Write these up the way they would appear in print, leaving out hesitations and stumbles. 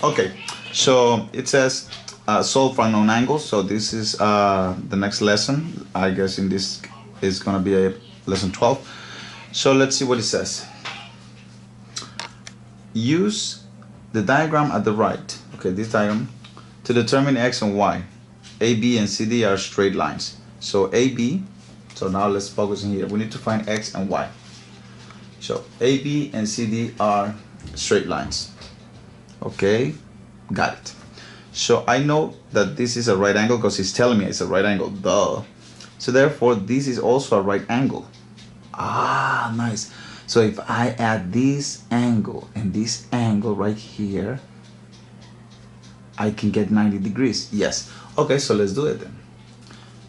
Okay, so it says solve for unknown angles. So this is the next lesson. I guess in this is gonna be a lesson 12. So let's see what it says. Use the diagram at the right, okay, this diagram, to determine x and y. A, B, and C, D are straight lines. So A, B, so now let's focus in here. We need to find x and y. So A, B, and C, D are straight lines. Okay, got it. So I know that this is a right angle because it's telling me it's a right angle, duh. So therefore this is also a right angle. Ah, nice. So if I add this angle and this angle right here, I can get 90 degrees. Yes. Okay, so let's do it then.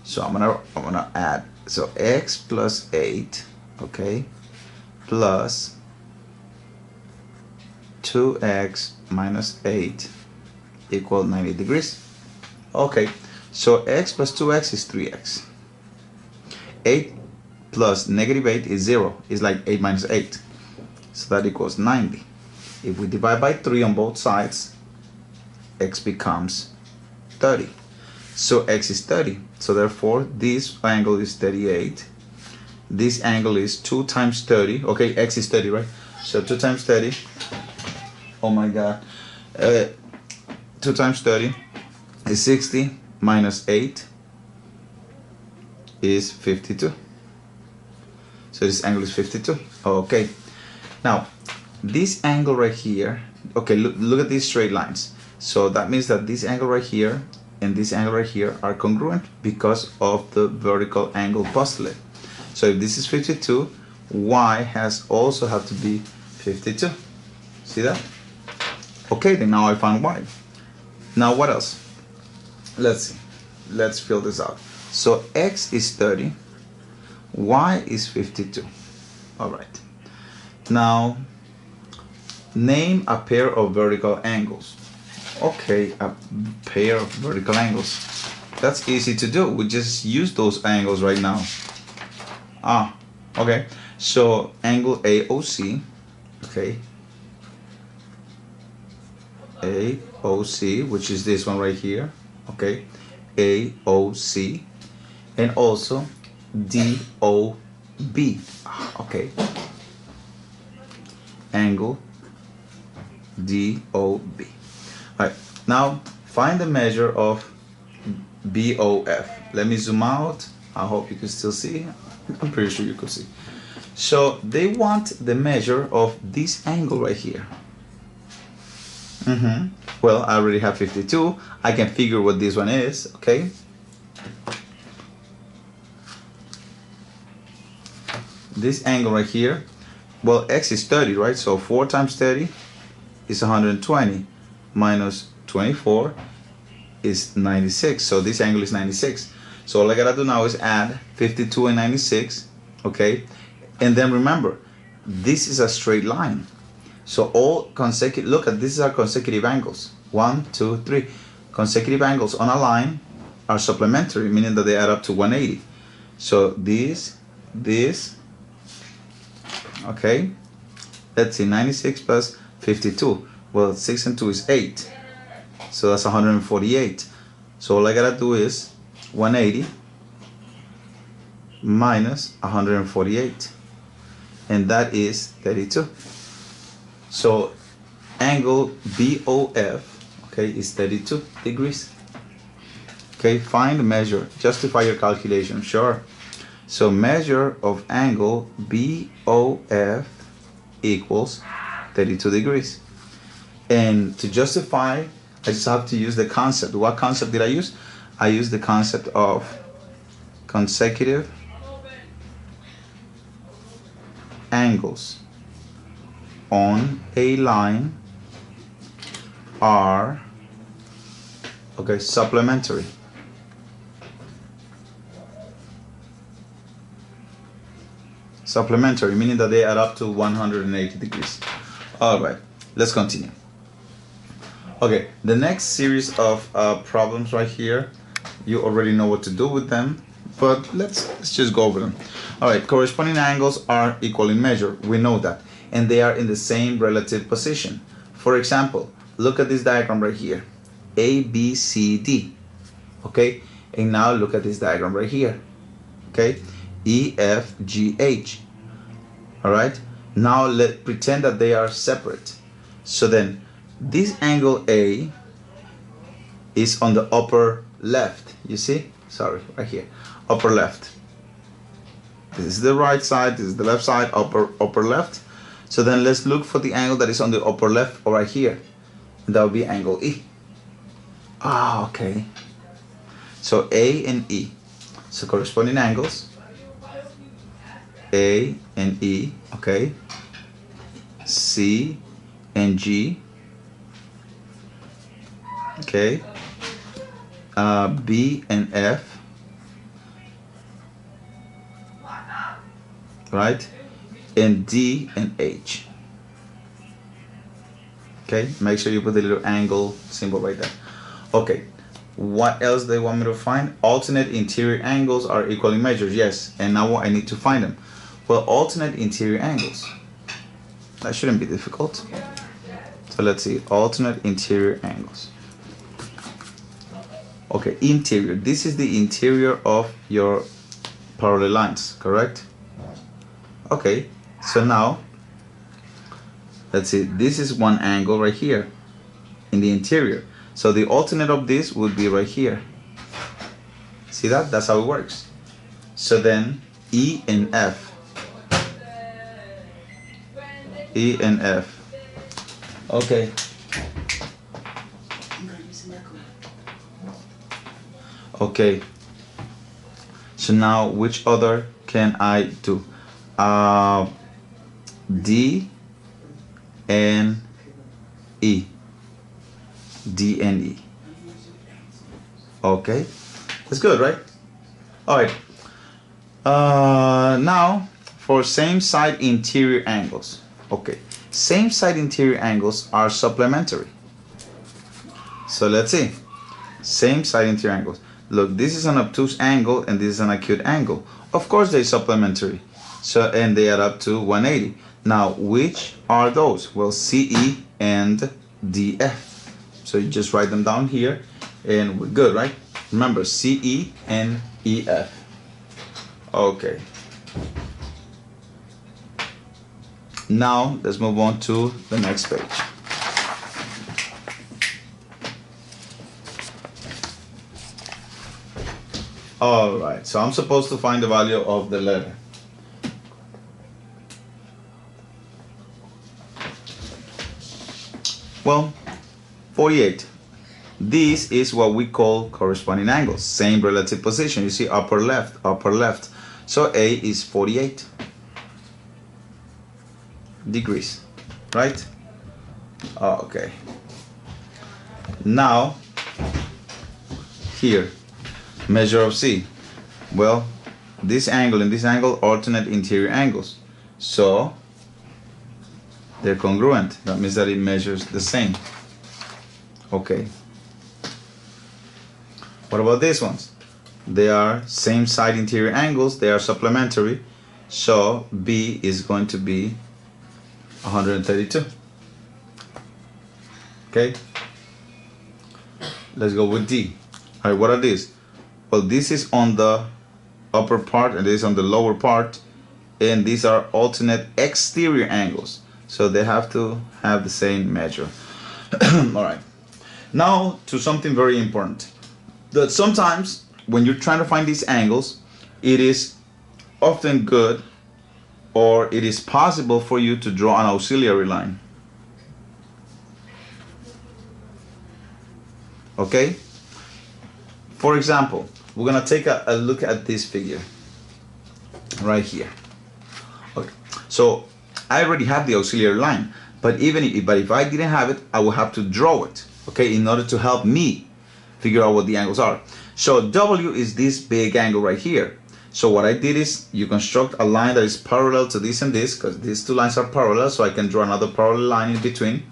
So I'm gonna add, so x plus 8, okay, plus 2x minus 8 equal 90 degrees. Okay, so x plus 2x is 3x. 8 plus negative 8 is 0. It's like 8 minus 8. So that equals 90. If we divide by 3 on both sides, x becomes 30. So x is 30. So therefore, this angle is 38. This angle is 2 times 30. Okay, x is 30, right? So 2 times 30. Oh my God. 2 times 30 is 60 minus 8 is 52. So this angle is 52. Okay. Now, this angle right here, okay, look at these straight lines. So that means that this angle right here and this angle right here are congruent because of the vertical angle postulate. So if this is 52, y has also have to be 52. See that? Okay, then now I found y. Now what else? Let's see. Let's fill this out. So x is 30, y is 52. All right. Now, name a pair of vertical angles. Okay, a pair of vertical angles. That's easy to do. We just use those angles right now. Ah, okay. So angle AOC, okay. AOC, which is this one right here, okay. AOC, and also DOB, okay. Angle DOB. Alright, now find the measure of BOF. Let me zoom out. I hope you can still see. I'm pretty sure you could see. So they want the measure of this angle right here. Well, I already have 52. I can figure what this one is, okay? This angle right here, well, x is 30, right? So 4 times 30 is 120 minus 24 is 96. So this angle is 96. So all I gotta do now is add 52 and 96, okay? And then remember, this is a straight line. So all consecutive, look at this is our consecutive angles. 1, 2, 3. Consecutive angles on a line are supplementary, meaning that they add up to 180. So this, okay. Let's see, 96 plus 52. Well, 6 and 2 is 8. So that's 148. So all I gotta do is 180 minus 148. And that is 32. So angle BOF, okay, is 32 degrees. Okay, find, measure, justify your calculation, sure. So measure of angle BOF equals 32 degrees. And to justify, I just have to use the concept. What concept did I use? I used the concept of consecutive angles on a line are, okay, supplementary. Supplementary, meaning that they add up to 180 degrees. All right, let's continue. Okay, the next series of problems right here, you already know what to do with them, but let's just go over them. All right, corresponding angles are equal in measure. We know that. And they are in the same relative position. For example, look at this diagram right here. A, B, C, D. Okay? And now look at this diagram right here. Okay? E, F, G, H. Alright? Now let's pretend that they are separate. So then, this angle A is on the upper left. You see? Sorry, right here. Upper left. This is the right side, this is the left side, upper left. So then let's look for the angle that is on the upper left or right here. And that will be angle E. Ah, okay. So A and E. So corresponding angles. A and E, okay. C and G. Okay. B and F. Right? And D and H. Okay, make sure you put the little angle symbol right there. Okay, what else do they want me to find? Alternate interior angles are equally measured. Yes, and now I need to find them. Well, alternate interior angles. That shouldn't be difficult. So let's see, alternate interior angles. Okay, interior. This is the interior of your parallel lines, correct? Okay, so now, let's see, this is one angle right here in the interior. So the alternate of this would be right here. See that? That's how it works. So then, E and F. E and F. Okay. Okay. So now, which other can I do? D and E. D and E. Okay, that's good, right? All right. Now for same side interior angles. Okay, same side interior angles are supplementary. So let's see. Same side interior angles. Look, this is an obtuse angle and this is an acute angle. Of course, they're supplementary. So, and they add up to 180. Now, which are those? Well, CE and DF. So you just write them down here and we're good, right? Remember, CE and EF. Okay. Now, let's move on to the next page. All right, so I'm supposed to find the value of the letter. Well, 48. This is what we call corresponding angles. Same relative position. You see upper left, upper left. So A is 48 degrees, right? Okay. Now, here, measure of C. Well, this angle and this angle alternate interior angles. So, they're congruent. That means that it measures the same. Okay. What about these ones? They are same side interior angles. They are supplementary. So B is going to be 132. Okay. Let's go with D. All right, what are these? Well, this is on the upper part and this is on the lower part. And these are alternate exterior angles. So they have to have the same measure. All right. Now to something very important. That sometimes when you're trying to find these angles, it is often good or it is possible for you to draw an auxiliary line. Okay? For example, we're going to take a look at this figure right here. Okay. So I already have the auxiliary line, but if I didn't have it, I would have to draw it, okay, in order to help me figure out what the angles are. So W is this big angle right here. So what I did is you construct a line that is parallel to this and this, because these two lines are parallel, so I can draw another parallel line in between,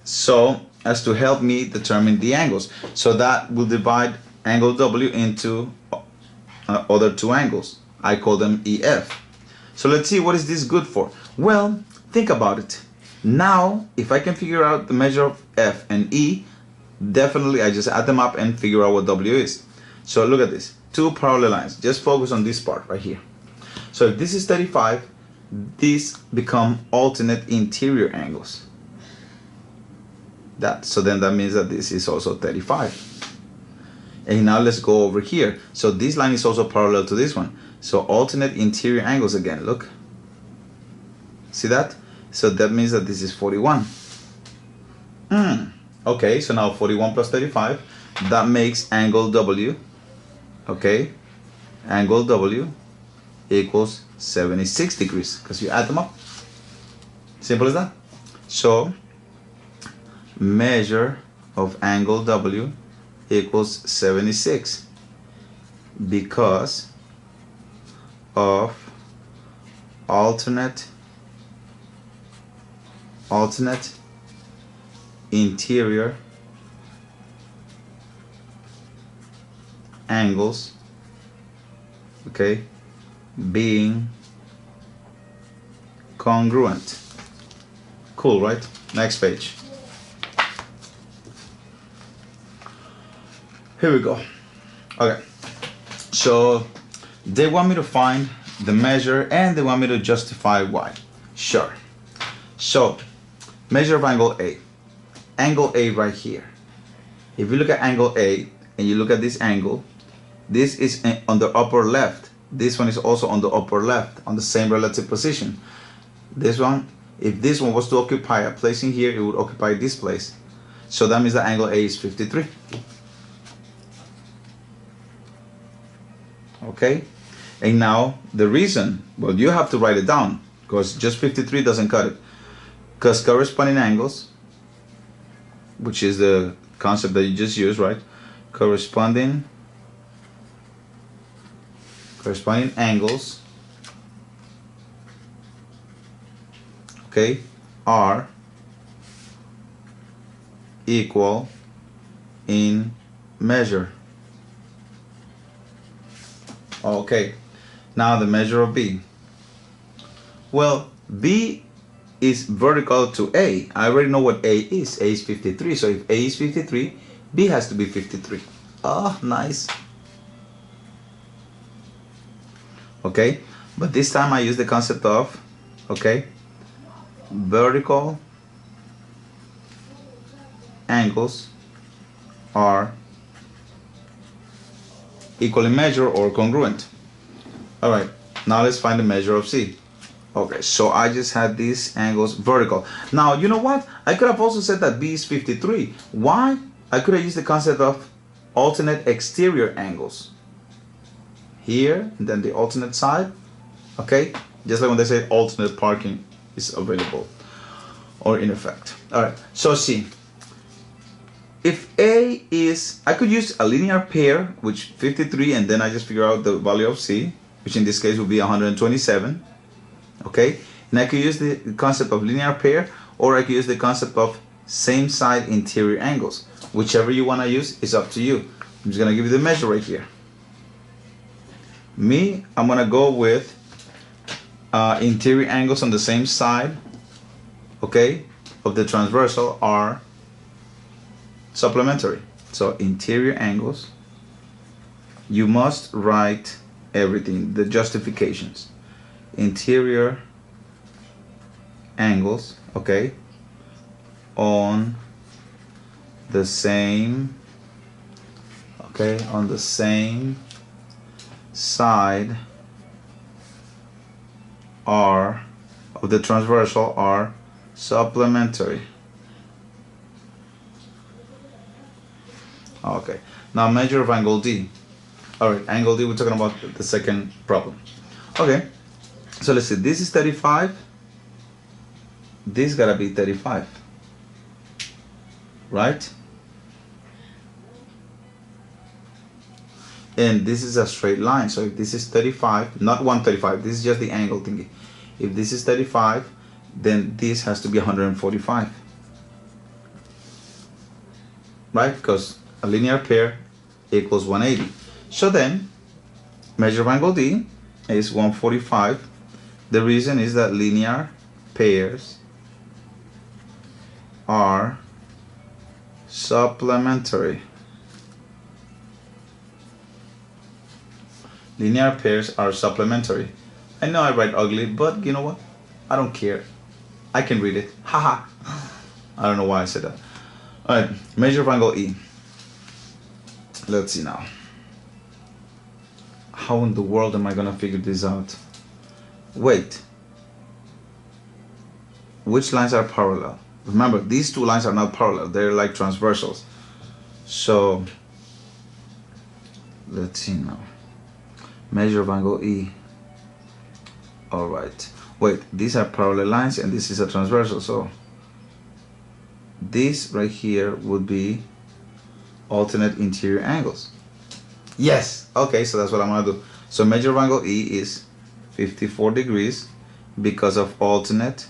so as to help me determine the angles. So that will divide angle W into other two angles. I call them EF. So let's see, what is this good for? Well, think about it. Now, if I can figure out the measure of F and E, definitely I just add them up and figure out what W is. So look at this, two parallel lines. Just focus on this part right here. So if this is 35, these become alternate interior angles. So then that means that this is also 35. And now let's go over here. So this line is also parallel to this one. So alternate interior angles again, look. See that? So that means that this is 41. Okay, so now 41 plus 35, that makes angle W, okay, angle W equals 76 degrees, because you add them up. Simple as that. So measure of angle W equals 76 because of alternate interior angles, okay, being congruent. Cool, right? Next page. Here we go. Okay, so they want me to find the measure and they want me to justify why. Sure. So measure of angle A. Angle A right here. If you look at angle A and you look at this angle, this is on the upper left. This one is also on the upper left, on the same relative position. This one, if this one was to occupy a place in here, it would occupy this place. So that means the angle A is 53. Okay? And now the reason, well, you have to write it down because just 53 doesn't cut it. Because corresponding angles, which is the concept that you just used, right? Corresponding angles, okay, are equal in measure. Okay, now the measure of B. Well, B is vertical to A. I already know what A is. A is 53. So if A is 53, B has to be 53. Oh, nice. Okay, but this time I use the concept of, okay, vertical angles are equal in measure or congruent. All right, now let's find the measure of C. Okay, so I just had these angles vertical. Now, you know what? I could have also said that B is 53. Why? I could have used the concept of alternate exterior angles. Here, and then the alternate side. Okay? Just like when they say alternate parking is available or in effect. All right, so C. If A is, I could use a linear pair, which 53, and then I just figure out the value of C, which in this case would be 127. Okay, and I could use the concept of linear pair, or I could use the concept of same side interior angles. Whichever you want to use is up to you. I'm just going to give you the measure right here. I'm going to go with interior angles on the same side, okay, of the transversal are supplementary. So interior angles, you must write everything, the justifications. Interior angles, okay, on the same, okay, on the same side are of the transversal are supplementary. Okay, now measure of angle D. All right, angle D, we're talking about the second problem. Okay, so let's see, this is 35. This gotta be 35, right? And this is a straight line, so if this is 35, not 135, this is just the angle thingy. If this is 35, then this has to be 145, right? Because a linear pair equals 180. So then, measure of angle D is 145. The reason is that linear pairs are supplementary. Linear pairs are supplementary. I know I write ugly, but you know what? I don't care. I can read it. Haha. I don't know why I said that. Alright, measure of angle E. Let's see now. How in the world am I gonna figure this out? Wait. Which lines are parallel? Remember, these two lines are not parallel. They're like transversals. So, let's see now. Measure of angle E. Alright. Wait, these are parallel lines and this is a transversal. So, this right here would be alternate interior angles. Yes! Okay, so that's what I'm going to do. So, measure of angle E is 54 degrees because of alternate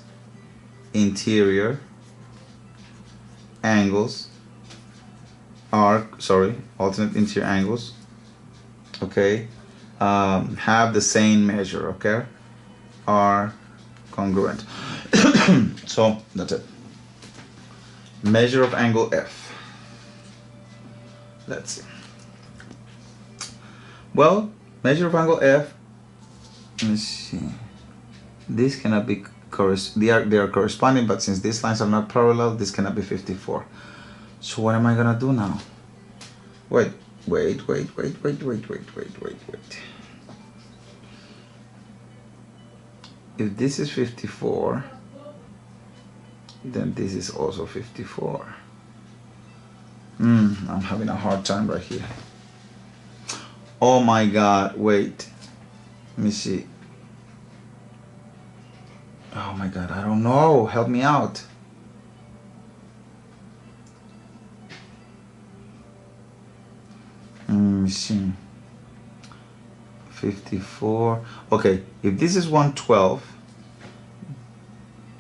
interior angles alternate interior angles, okay, have the same measure, okay, are congruent. So that's it. Measure of angle F. Let's see. Well, measure of angle F, let's see, this cannot be they are corresponding, but since these lines are not parallel, this cannot be 54. So what am I gonna do now? Wait. If this is 54, then this is also 54. I'm having a hard time right here. Oh my God, wait. Let me see. Oh my God, I don't know. Help me out. Let me see. 54. Okay, if this is 112,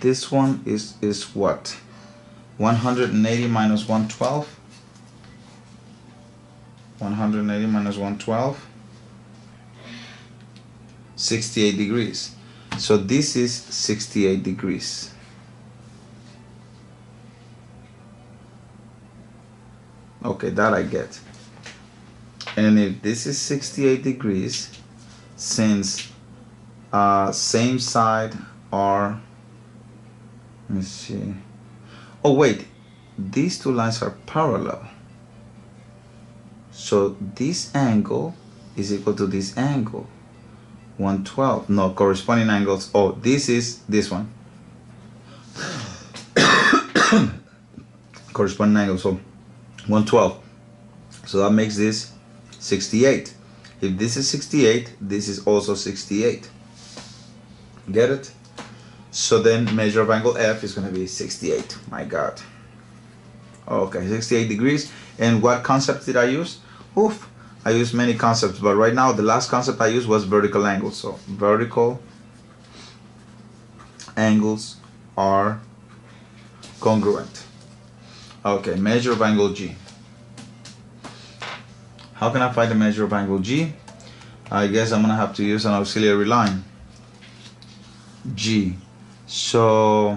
this one is what? 180 minus 112. 180 minus 112. 68 degrees. So this is 68 degrees. Okay, that I get. And if this is 68 degrees, since same side are, let me see. Oh wait, these two lines are parallel. So this angle is equal to this angle. 112. No, corresponding angles. Oh, this is this one. Corresponding angle. So 112. So that makes this 68. If this is 68, this is also 68. Get it? So then measure of angle F is going to be 68. My God. Okay, 68 degrees. And what concept did I use? Oof. I used many concepts, but right now the last concept I used was vertical angles. So vertical angles are congruent. Okay, measure of angle G. How can I find the measure of angle G? I guess I'm gonna have to use an auxiliary line. G. So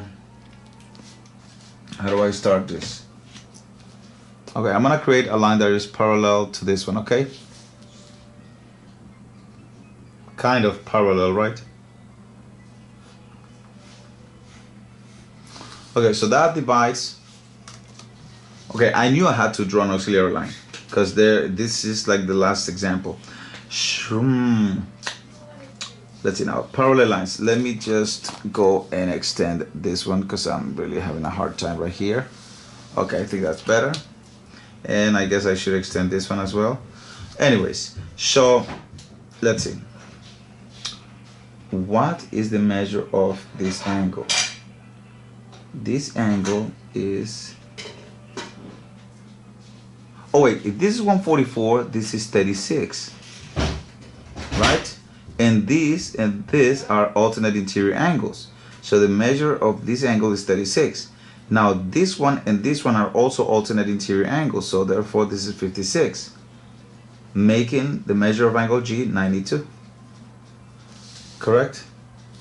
how do I start this? Okay, I'm gonna create a line that is parallel to this one, okay? Kind of parallel, right? Okay, so that divides. Okay, I knew I had to draw an auxiliary line because this is like the last example. Let's see now, parallel lines. Let me just go and extend this one because I'm really having a hard time right here. Okay, I think that's better. And I guess I should extend this one as well. Anyways, so let's see. What is the measure of this angle? This angle is, oh wait, if this is 144, this is 36, right? And these and this are alternate interior angles. So the measure of this angle is 36. Now this one and this one are also alternate interior angles, so therefore this is 56, making the measure of angle G 92. Correct?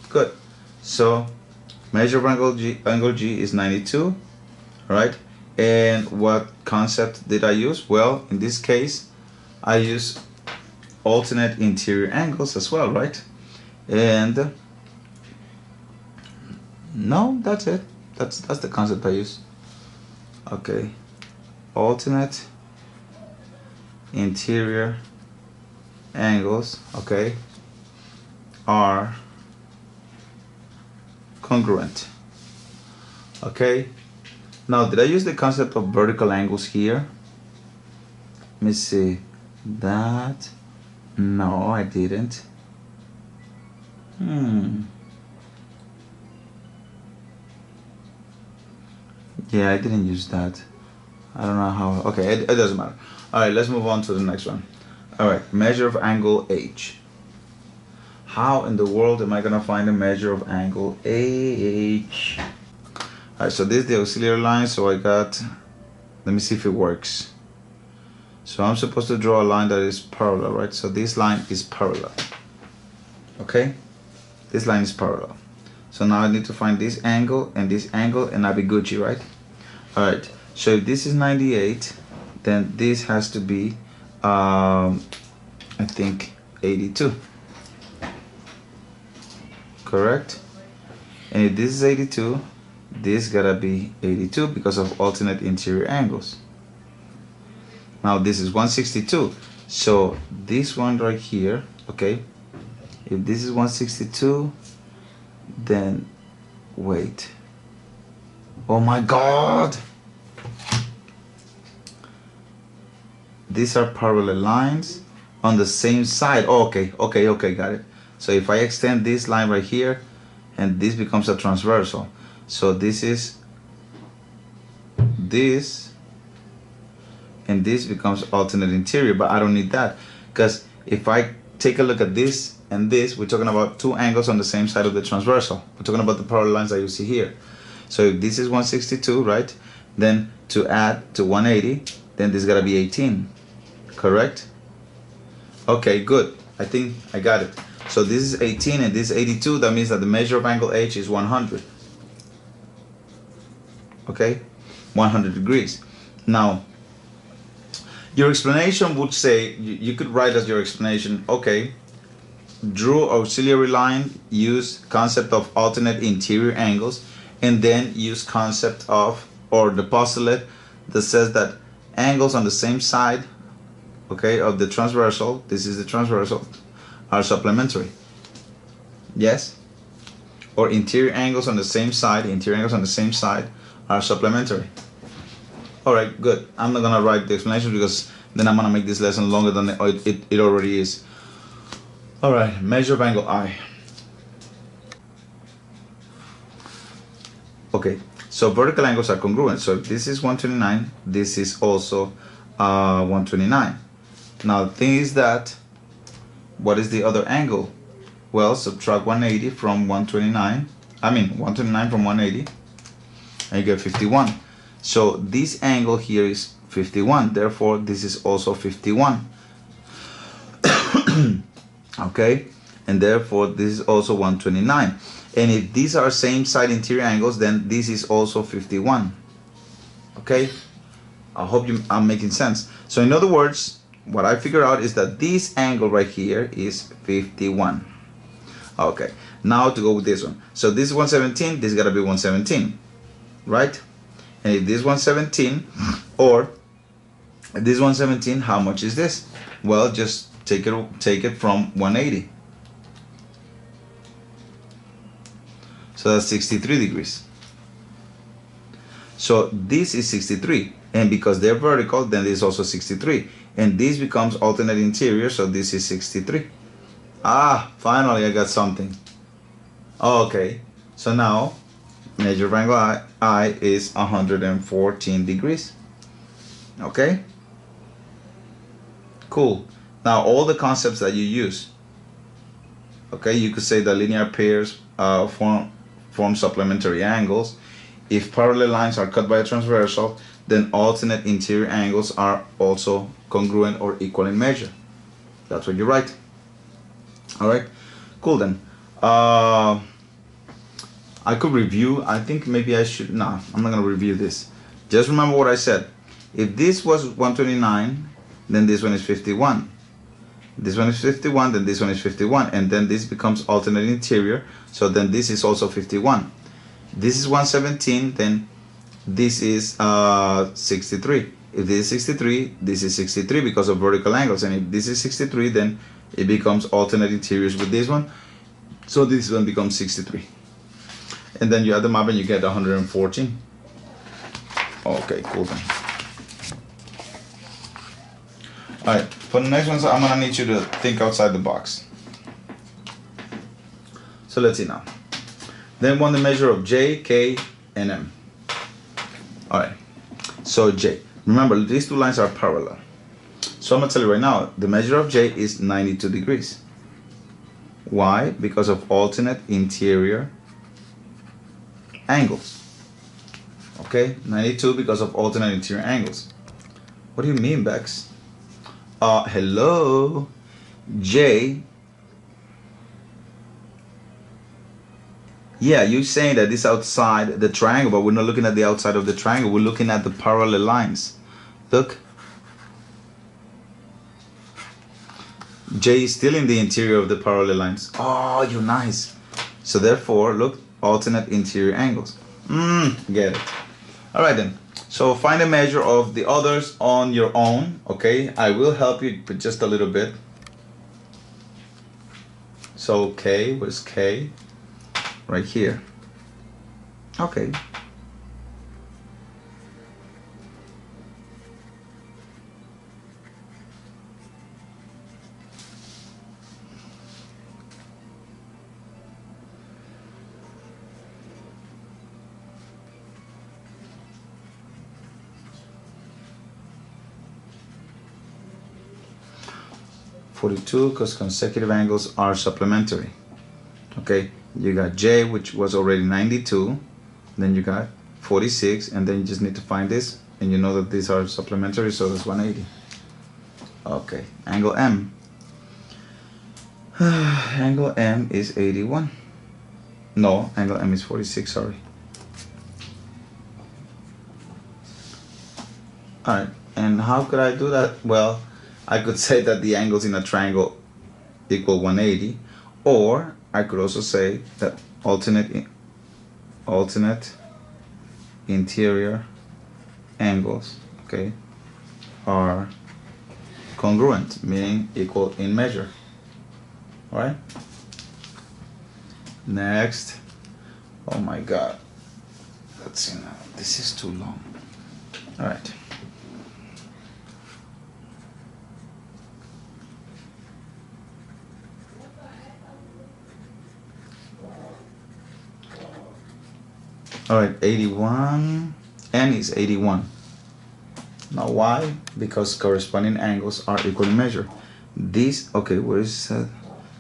Good. So measure of angle G is 92. right? And what concept did I use? Well, in this case, I use alternate interior angles as well, right? And no, that's it. That's the concept I use. Okay, alternate interior angles, okay, are congruent. Okay, now did I use the concept of vertical angles here? Let me see. That, no, I didn't. Yeah, I didn't use that. I don't know how. Okay, it doesn't matter. All right, let's move on to the next one. All right, measure of angle H. How in the world am I gonna find a measure of angle AH? All right, so this is the auxiliary line. So I got, let me see if it works. So I'm supposed to draw a line that is parallel, right? So this line is parallel. Okay, this line is parallel. So now I need to find this angle, and I'll be Gucci, right? All right, so if this is 98, then this has to be, I think, 82. Correct? And if this is 82, this gotta be 82 because of alternate interior angles. Now this is 162. So this one right here, okay, if this is 162, then wait. Oh my God! These are parallel lines on the same side. Oh, okay, got it. So if I extend this line right here, and this becomes a transversal. So this is this, and this becomes alternate interior, but I don't need that, because if I take a look at this and this, we're talking about two angles on the same side of the transversal. We're talking about the parallel lines that you see here. So if this is 162, right, then to add to 180, then this gotta be 18, correct? Okay, good. I think I got it. So this is 18 and this is 82. That means that the measure of angle H is 100. Okay, 100 degrees. Now, your explanation would say, you could write as your explanation, okay, drew auxiliary line, use concept of alternate interior angles, and then use concept of, or the postulate that says that angles on the same side, okay, of the transversal, this is the transversal, are supplementary. Yes? Or interior angles on the same side, are supplementary. Alright, good. I'm not gonna write the explanation because then I'm gonna make this lesson longer than it already is. Alright, measure of angle I. Okay, so vertical angles are congruent. So if this is 129, this is also 129. Now the thing is that, what is the other angle? Well, subtract 180 from 129. 129 from 180, and you get 51. So this angle here is 51. Therefore, this is also 51. Okay, and therefore this is also 129. And if these are same side interior angles, then this is also 51. Okay, I hope I'm making sense. So in other words, what I figure out is that this angle right here is 51. Okay, now to go with this one. So this is 117, this gotta be 117, right? And if this is 117, or if this is 117, how much is this? Well, just take it from 180. So that's 63 degrees. So this is 63, and because they're vertical, then this is also 63, and this becomes alternate interior, so this is 63. Ah, finally I got something. Okay, so now measure of angle I is 114 degrees. Okay, cool. Now all the concepts that you use, okay, you could say that linear pairs form supplementary angles. If parallel lines are cut by a transversal, then alternate interior angles are also congruent or equal in measure. That's what you write. Alright, cool then. I could review. I think maybe I should. No, I'm not gonna review this. Just remember what I said. If this was 129, then this one is 51. This one is 51, then this one is 51, and then this becomes alternate interior, so then this is also 51. This is 117, then this is 63. If this is 63, this is 63 because of vertical angles, and if this is 63, then it becomes alternate interiors with this one, so this one becomes 63. And then you add them up and you get 114. Okay, cool then. Alright, for the next one, so I'm gonna need you to think outside the box. So let's see now. Then want the measure of J, K, and M. Alright, so J. Remember, these two lines are parallel. So I'm gonna tell you right now, the measure of J is 92 degrees. Why? Because of alternate interior angles. Okay, 92 because of alternate interior angles. What do you mean, Bex? Hello, J. Yeah, you're saying that this outside the triangle, but we're not looking at the outside of the triangle. We're looking at the parallel lines. Look. J is still in the interior of the parallel lines. Oh, you're nice. So therefore, look, alternate interior angles. Get it. All right then. So find a measure of the others on your own, okay? I will help you with just a little bit. So K, where's K? Right here. Okay. (42) because consecutive angles are supplementary. Okay, you got J, which was already 92, then you got 46, and then you just need to find this, and you know that these are supplementary, so that's 180. Okay, angle M. Angle M is 81. No, angle M is 46, sorry. Alright, and how could I do that? Well, I could say that the angles in a triangle equal 180, or I could also say that alternate interior angles, okay, are congruent, meaning equal in measure. All right. Next. Oh my God. Let's see now. This is too long. All right. Alright, 81, N is 81. Now why? Because corresponding angles are equal in measure. These, okay, where is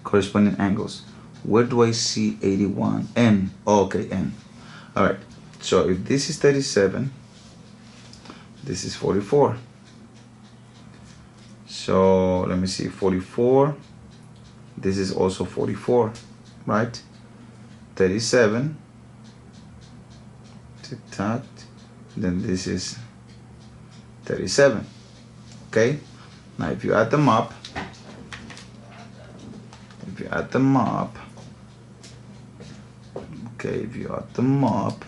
corresponding angles? Where do I see 81? N, oh, okay, N. Alright, so if this is 37, this is 44. So let me see, 44, this is also 44, right? 37. Tact, then this is 37. Okay, now if you add them up, okay, if you add them up,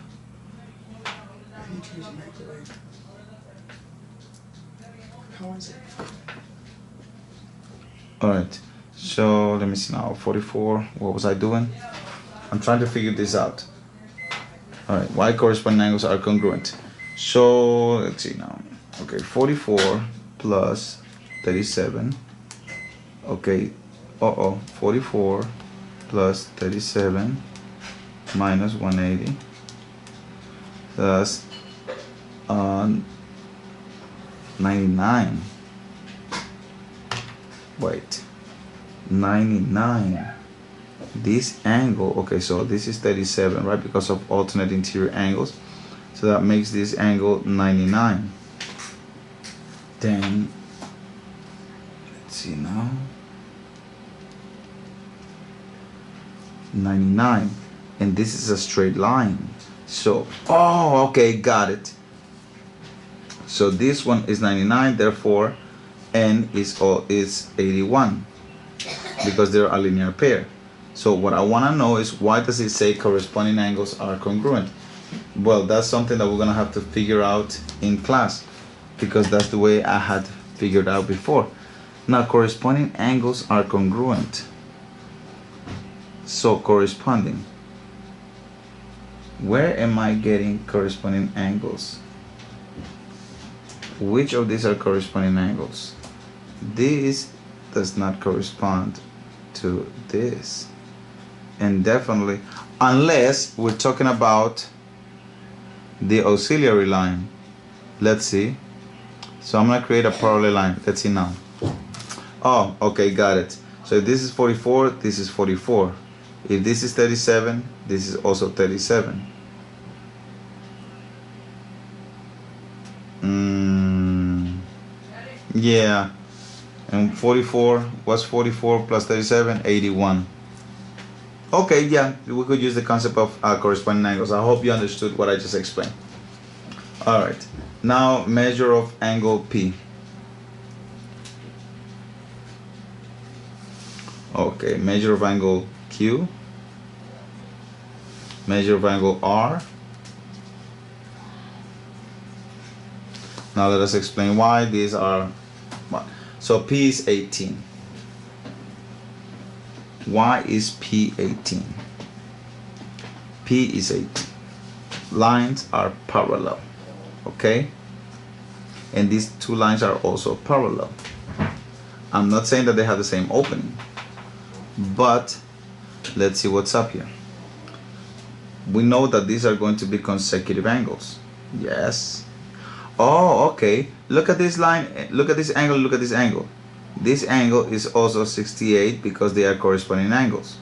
all right, so let me see now, 44, what was I doing? I'm trying to figure this out. All right, why corresponding angles are congruent? So let's see now. Okay, 44 plus 37. Okay, 44 plus 37 minus 180. That's 99. Wait, 99. This angle, okay, so this is 37, right, because of alternate interior angles, so that makes this angle 99. Then let's see now, 99, and this is a straight line, so oh, okay, got it. So this one is 99, therefore n is 81 because they're a linear pair. So what I want to know is, why does it say corresponding angles are congruent? Well, that's something that we're going to have to figure out in class, because that's the way I had figured out before. Now, corresponding angles are congruent. So corresponding, where am I getting corresponding angles? Which of these are corresponding angles? This does not correspond to this, and definitely, unless we're talking about the auxiliary line. Let's see. So I'm gonna create a parallel line. Let's see now. Oh, okay, got it. So if this is 44, this is 44. If this is 37, this is also 37. Yeah. And 44, what's 44 plus 37? 81. Okay, yeah, we could use the concept of corresponding angles. I hope you understood what I just explained. All right, now measure of angle P. Okay, measure of angle Q. Measure of angle R. Now let us explain why these are what. So P is 18. Why is P 18? P is 18. Lines are parallel, okay? And these two lines are also parallel. I'm not saying that they have the same opening, but let's see what's up here. We know that these are going to be consecutive angles. Yes. Oh, okay. Look at this line. Look at this angle. Look at this angle. This angle is also 68 because they are corresponding angles.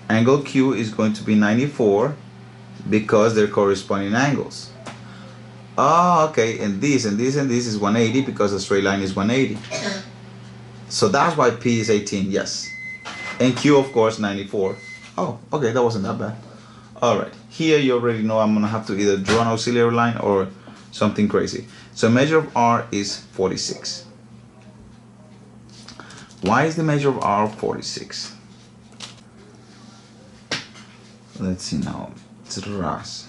Angle Q is going to be 94 because they're corresponding angles. Oh, okay. And this and this and this is 180 because the straight line is 180. So that's why P is 18. Yes. And Q, of course, 94. Oh, okay. That wasn't that bad. All right. Here you already know I'm going to have to either draw an auxiliary line or something crazy. So measure of R is 46. Why is the measure of R 46? Let's see now. It's Ras.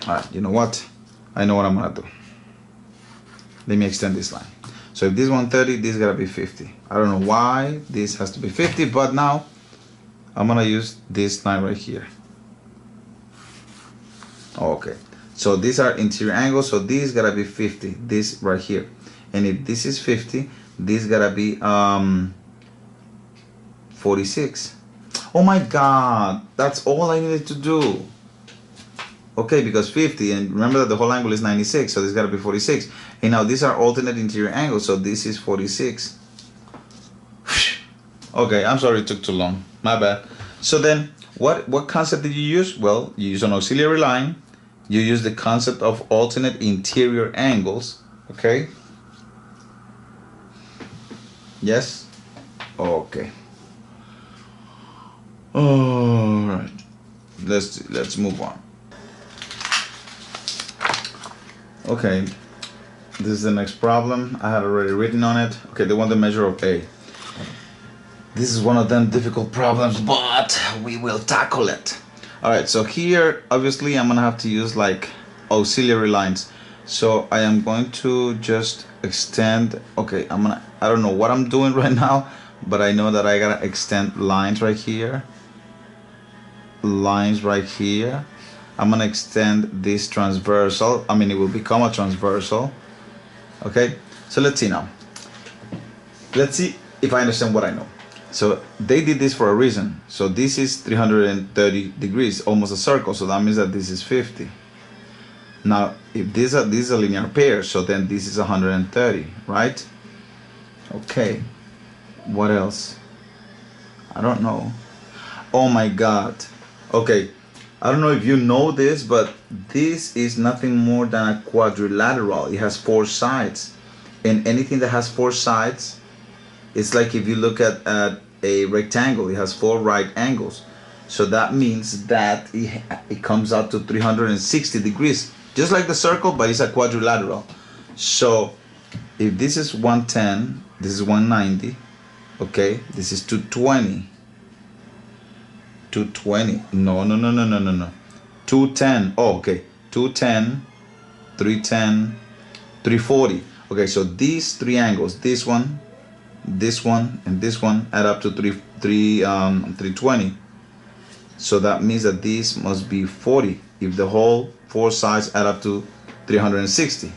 Alright, you know what? I know what I'm gonna do. Let me extend this line. So if this is 130, this gotta be 50. I don't know why this has to be 50, but now I'm gonna use this line right here. Okay. So these are interior angles, so this gotta be 50. This right here. And if this is 50, this gotta be 46. Oh my god, that's all I needed to do. Okay, because 50, and remember that the whole angle is 96, so this gotta be 46. And now these are alternate interior angles, so this is 46. Okay, I'm sorry it took too long. My bad. So then, what concept did you use? Well, you use an auxiliary line. You use the concept of alternate interior angles. Okay. Yes? Okay. All right. Let's move on. Okay. This is the next problem. I had already written on it. Okay, they want the measure of A. This is one of them difficult problems, but we will tackle it. All right, so here, obviously, I'm gonna have to use like auxiliary lines. So I am going to just extend. Okay, I don't know what I'm doing right now, but I know that I gotta extend lines right here. Lines right here. I'm gonna extend this transversal. I mean, it will become a transversal. Okay, so let's see now. Let's see if I understand what I know. So they did this for a reason. So this is 330 degrees, almost a circle. So that means that this is 50. Now, if this is a linear pair, so then this is 130, right? Okay. What else? I don't know. Oh my God. Okay. I don't know if you know this, but this is nothing more than a quadrilateral. It has 4 sides. And anything that has 4 sides, it's like if you look at a rectangle, it has 4 right angles. So that means that it comes out to 360 degrees. just like the circle, but it's a quadrilateral. So if this is 110, this is 190, okay, this is 220. 220. No. 210. Oh, okay. 210, 310, 340. Okay, so these three angles, this one, and this one, add up to 320. So that means that this must be 40 if the whole four sides add up to 360.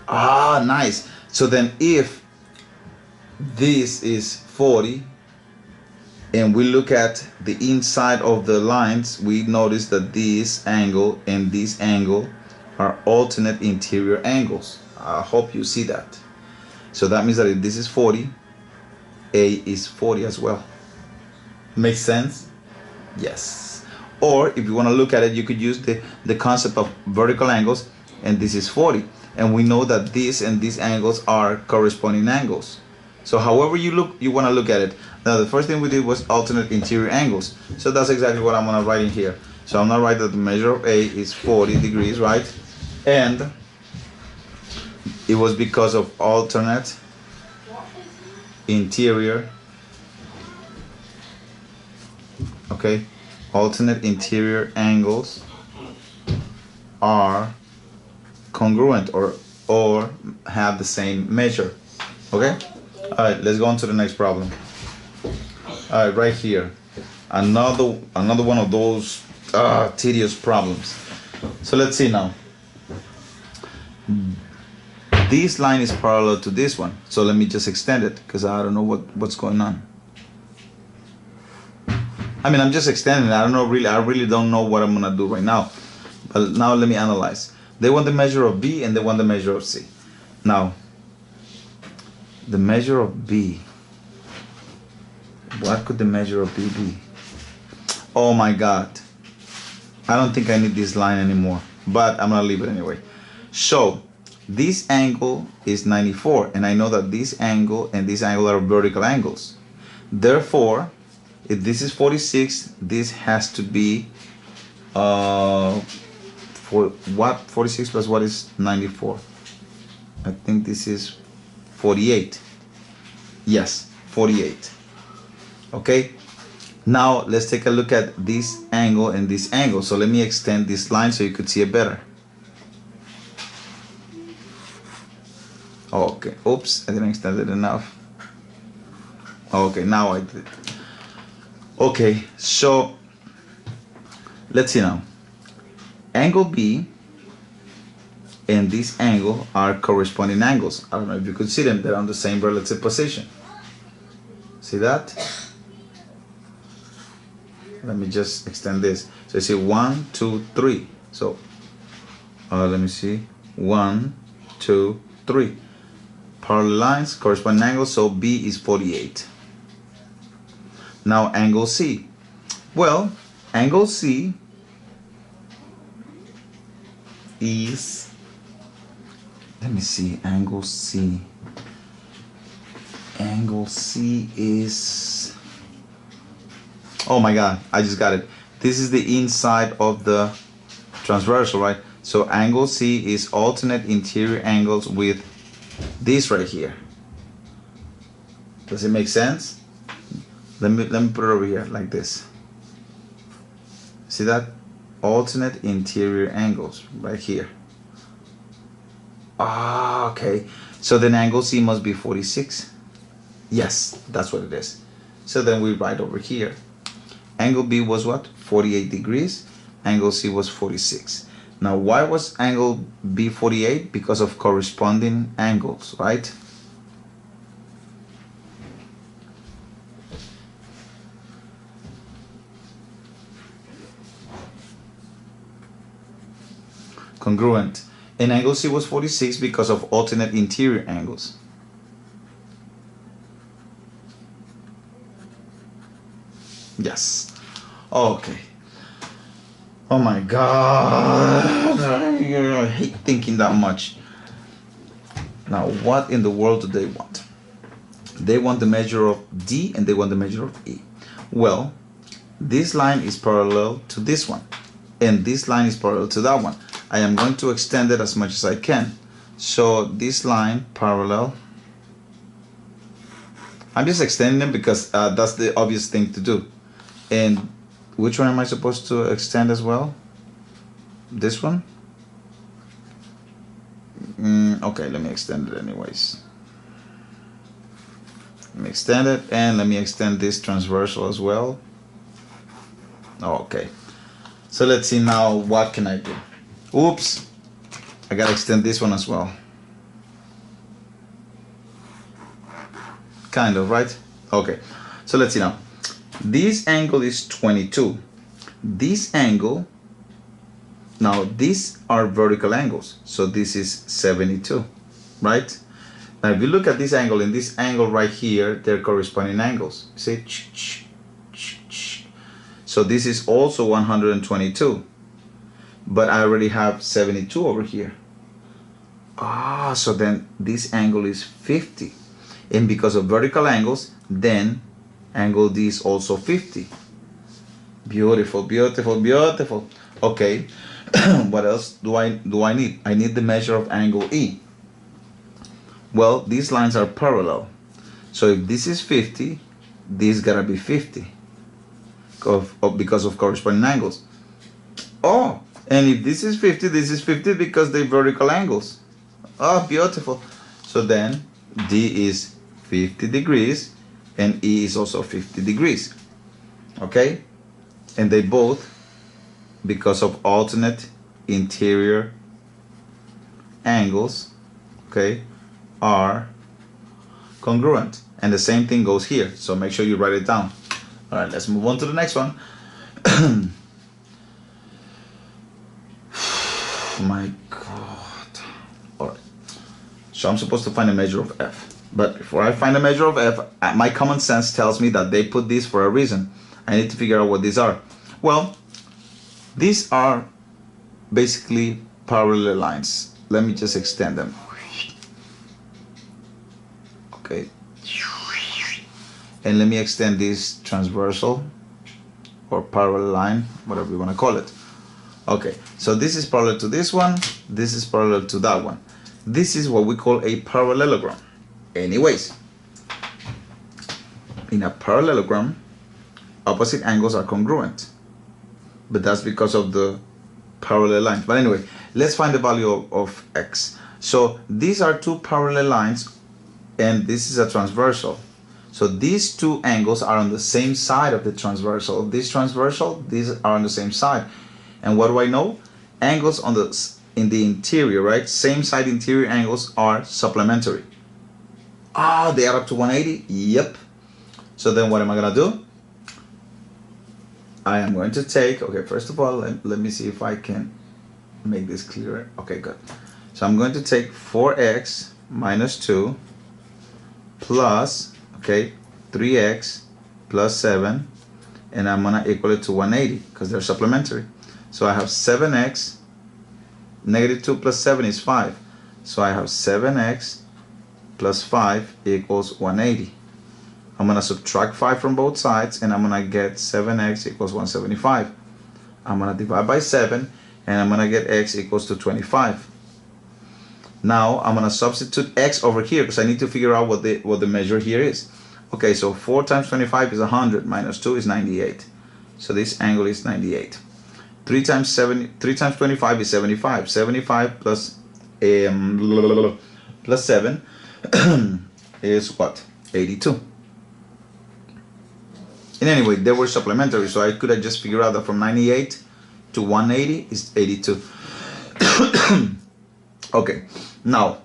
Ah, nice. So then if this is 40 and we look at the inside of the lines, we notice that this angle and this angle are alternate interior angles. I hope you see that. So that means that if this is 40, A is 40 as well. Makes sense? Yes. Or if you want to look at it, you could use the concept of vertical angles, and this is 40. And we know that this and these angles are corresponding angles. So however you want to look at it. Now the first thing we did was alternate interior angles. So that's exactly what I'm going to write in here. So I'm going to write that the measure of A is 40 degrees, right? And it was because of alternate interior, okay, alternate interior angles are congruent or have the same measure. Okay, all right, let's go on to the next problem. All right, right here, another one of those tedious problems. So let's see now. This line is parallel to this one, so let me just extend it because I don't know what's going on. I mean, I'm just extending it. I really don't know what I'm gonna do right now. But now let me analyze. They want the measure of B and they want the measure of C. Now, the measure of B. What could the measure of B be? Oh my God. I don't think I need this line anymore, but I'm gonna leave it anyway. So this angle is 94, and I know that this angle and this angle are vertical angles. Therefore, if this is 46, this has to be for what? 46 plus what is 94? I think this is 48. Yes, 48. Okay. Now let's take a look at this angle and this angle. So let me extend this line so you could see it better. Okay, oops, I didn't extend it enough. Okay, now I did. Okay, so let's see now. Angle B and this angle are corresponding angles. I don't know if you could see them, they're on the same relative position. See that? Let me just extend this. So you see 1, 2, 3. So let me see. 1, 2, 3. Parallel lines, corresponding angles, so B is 48. Now angle C. Well, angle C is, let me see, angle C. Angle C is, oh my God, I just got it. This is the inside of the transversal, right? So angle C is alternate interior angles with this right here. Does it make sense? Let me put it over here like this. See that? Alternate interior angles right here. Ah, okay. So then angle C must be 46. Yes, that's what it is. So then we write over here. Angle B was what? 48 degrees. Angle C was 46. Now, why was angle B 48? Because of corresponding angles, right? Congruent. And angle C was 46 because of alternate interior angles. Yes. Okay. Oh my God. I hate thinking that much. Now, what in the world do they want? They want the measure of D and they want the measure of E. Well, this line is parallel to this one. And this line is parallel to that one. I am going to extend it as much as I can. So this line parallel, I'm just extending them because that's the obvious thing to do. And which one am I supposed to extend as well? This one? Okay, let me extend it anyways. Let me extend it, and let me extend this transversal as well. Okay, so let's see now, what can I do? Oops, I gotta extend this one as well. Kind of, right? Okay, so let's see now. This angle is 22. This angle, now these are vertical angles, so this is 72, right? Now if you look at this angle and this angle right here, they're corresponding angles. See? So this is also 122, but I already have 72 over here. So then this angle is 50. And because of vertical angles, then angle D is also 50. Beautiful, beautiful, beautiful. Okay, what else do I need? I need the measure of angle E. Well, these lines are parallel. So if this is 50, this gotta be 50 because of corresponding angles. Oh, and if this is 50, this is 50 because they're vertical angles. Oh, beautiful. So then D is 50 degrees and E is also 50 degrees. Okay? And they both, because of alternate interior angles, okay, are congruent. And the same thing goes here. So make sure you write it down. All right, let's move on to the next one. My God. All right. So I'm supposed to find a measure of F. But before I find a measure of F, my common sense tells me that they put these for a reason. I need to figure out what these are. Well, these are basically parallel lines. Let me just extend them. Okay. And let me extend this transversal or parallel line, whatever you want to call it. Okay, so this is parallel to this one. This is parallel to that one. This is what we call a parallelogram. Anyways, in a parallelogram, opposite angles are congruent. But that's because of the parallel lines. But anyway, let's find the value of X. So these are two parallel lines and this is a transversal. So these two angles are on the same side of the transversal. This transversal, these are on the same side. And what do I know? Angles on in the interior, right? Same side interior angles are supplementary. They add up to 180? Yep. So then what am I gonna do? I am going to take, okay, first of all, let me see if I can make this clearer. Okay, good. So I'm going to take 4x minus 2 plus, okay, 3x plus 7, and I'm gonna equal it to 180 because they're supplementary. So I have 7x, negative 2 plus 7 is 5. So I have 7x plus 5 equals 180. I'm going to subtract 5 from both sides and I'm going to get 7x equals 175. I'm going to divide by 7 and I'm going to get x equals to 25. Now I'm going to substitute x over here because I need to figure out what the measure here is. Okay, so 4 times 25 is 100 minus 2 is 98. So this angle is 98. 3 times 25 is 75. 75 plus 7 is what? 82. And anyway, they were supplementary, so I could have just figured out that from 98 to 180 is 82. Okay, now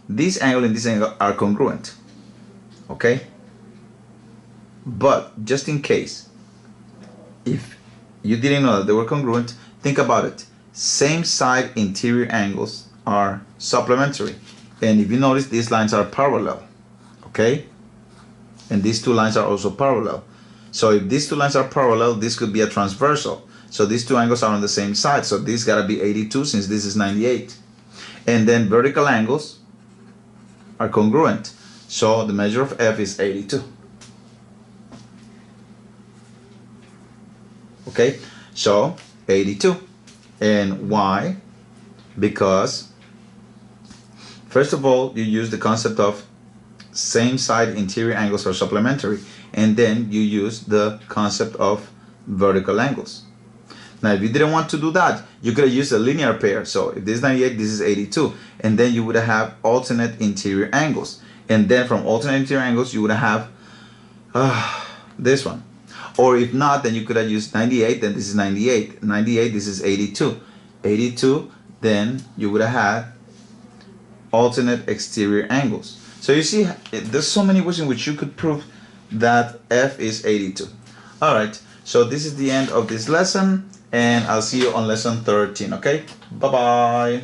this angle and this angle are congruent. Okay, but just in case, if you didn't know that they were congruent, think about it. Same side interior angles are supplementary. And if you notice, these lines are parallel. Okay? And these two lines are also parallel. So if these two lines are parallel, this could be a transversal. So these two angles are on the same side. So this gotta be 82 since this is 98. And then vertical angles are congruent. So the measure of F is 82. Okay, so 82. And Y Because first of all, you use the concept of same side interior angles are supplementary, and then you use the concept of vertical angles. Now, if you didn't want to do that, you could have used a linear pair. So if this is 98, this is 82, and then you would have alternate interior angles. And then from alternate interior angles, you would have this one. Or if not, then you could have used 98, then this is 98. 98, this is 82. 82, then you would have had alternate exterior angles. So you see, there's so many ways in which you could prove that F is 82. All right, so this is the end of this lesson, and I'll see you on lesson 13, okay? Bye-bye.